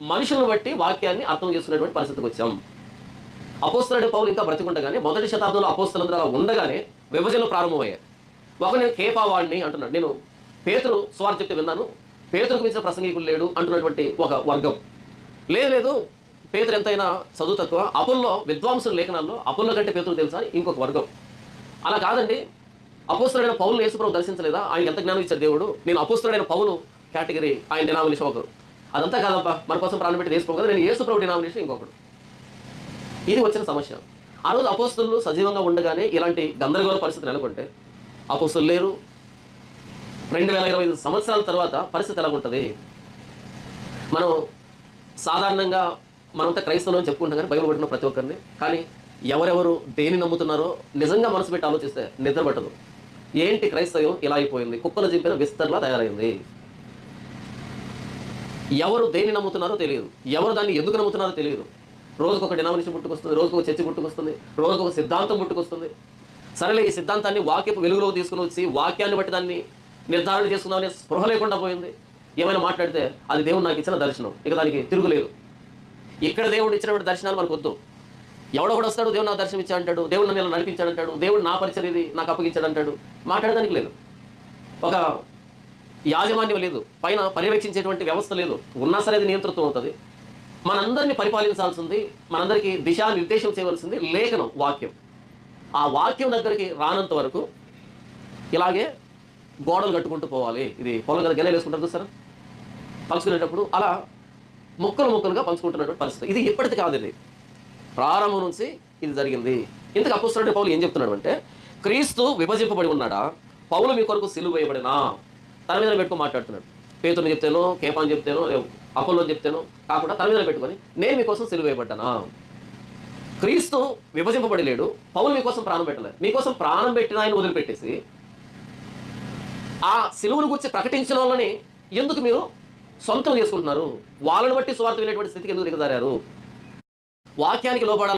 మనుషులను బట్టి వాక్యాన్ని అర్థం చేసుకునేటువంటి పరిస్థితికి వచ్చాం. అపోస్తలుడైన పౌలు ఇంకా బ్రతికుండగానే, మొదటి శతాబ్దంలో అపోస్తలందరూ అలా ఉండగానే విభజనలు ప్రారంభమయ్యాయి. నేను కేఫా వాడిని అంటున్నాడు. నేను పేతురు సువార్త చెప్తే విన్నాను, పేతురుకు మించిన ప్రసంగికుడు లేడు అంటున్నటువంటి ఒక వర్గం. లేదు పేతురు ఎంతైనా చదువు తక్కువ, అపోల్లో విద్వాంసుల లేఖనాల్లో అపోల్లో కంటే పేతురు తెలుసా ఇంకొక వర్గం. అలా కాదండి, అపోస్తలుడైన పౌలు యేసుప్రభు దర్శించలేదా, ఆయన ఎంత జ్ఞానం ఇచ్చాడు దేవుడు, నేను అపోస్తలుడైన పౌలు కేటగిరీ, ఆయన డినామినేషన్ ఒకరు. అదంతా కాదబ్బా, మన కోసం ప్రాణం పెట్టి యేసుప్రభు కదా, నేను యేసుప్రభు డినామినేషన్ ఇంకొకడు. ఇది వచ్చిన సమస్య. ఆ రోజు అపోస్తలులు సజీవంగా ఉండగానే ఇలాంటి గందరగోళ పరిస్థితి నెలకొంటే, అపోస్తలులు లేరు, 2025 సంవత్సరాల తర్వాత పరిస్థితి ఎలా ఉంటుంది? మనం సాధారణంగా మనంతా క్రైస్తవులు అని చెప్పుకుంటాం కానీ బైబిల్ పట్టిన ప్రతి ఒక్కరిని, కానీ ఎవరెవరు దేని నమ్ముతున్నారో నిజంగా మనసు పెట్టి ఆలోచిస్తే నిద్ర పట్టదు. ఏంటి క్రైస్తవ్యం ఇలా అయిపోయింది, కుక్కలు చింపిన విస్తర్లా తయారైంది. ఎవరు దేని నమ్ముతున్నారో తెలియదు, ఎవరు దాన్ని ఎందుకు నమ్ముతున్నారో తెలియదు. రోజుకు ఒక డినామినేషన్ పుట్టుకొస్తుంది, రోజుకు ఒక చర్చి పుట్టుకొస్తుంది, రోజుకు ఒక సిద్ధాంతం పుట్టుకొస్తుంది. సరేలే, ఈ సిద్ధాంతాన్ని వాక్యపు వెలుగులోకి తీసుకుని వచ్చి వాక్యాన్ని బట్టి దాన్ని నిర్ధారణ చేసుకుందామనే స్పృహ లేకుండా పోయింది. ఏమైనా మాట్లాడితే అది దేవుడు నాకు ఇచ్చిన దర్శనం, ఇక దానికి తిరుగులేదు. ఇక్కడ దేవుడు ఇచ్చినటువంటి దర్శనాలు మనకు వద్దు. ఎవడో కూడా వస్తాడు, దేవుడు నాకు దర్శనం ఇచ్చాడంటాడు, దేవుడు నన్ను ఇలా నడిపించాడంటాడు, దేవుడు నా పరిచయం ఇది నాకు అప్పగించాడంటాడు. మాట్లాడడానికి లేదు, ఒక యాజమాన్యం లేదు, పైన పర్యవేక్షించేటువంటి వ్యవస్థ లేదు. ఉన్నా సరే అది నియంతృత్వం అవుతుంది. మనందరినీ పరిపాలించాల్సింది, మనందరికీ దిశానిర్దేశం చేయవలసింది లేఖనం, వాక్యం. ఆ వాక్యం దగ్గరికి రానంత వరకు ఇలాగే గోడలు కట్టుకుంటూ పోవాలి. ఇది పొలం కదా, గెలలు వేసుకుంటారు చూస్తారా, పంచుకునేటప్పుడు అలా ముక్కలుగా పంచుకుంటున్నటువంటి పరిస్థితి. ఇది ఎప్పటిది కాదు, ఇది ప్రారంభం నుంచి ఇది జరిగింది. ఇంతకు అపోస్తలుడైన పౌలు ఏం చెప్తున్నాడు అంటే, క్రీస్తు విభజింపబడి ఉన్నాడా, పౌలు మీ కొరకు సిలువ వేయబడినా, తన మీద పెట్టుకొని మాట్లాడుతున్నాడు. పేతురుని చెప్తేనో, కేఫాని చెప్తేనో, అపోల్లో చెప్తేనో కాకుండా తన మీద పెట్టుకొని నేను మీకోసం సిలువ వేయబడ్డానా. క్రీస్తు విభజింపబడి లేడు, పౌలు మీకోసం ప్రాణం పెట్టలేదు. మీకోసం ప్రాణం పెట్టిన ఆయన వదిలిపెట్టేసి ఆ సిలువను గురించి ప్రకటించిన వాళ్ళని ఎందుకు మీరు సొంతం చేసుకుంటున్నారు? వాళ్ళని బట్టి సువార్త వినేటువంటి స్థితికి ఎందుకు దిగజారారు? వాక్యానికి లోపడాలి.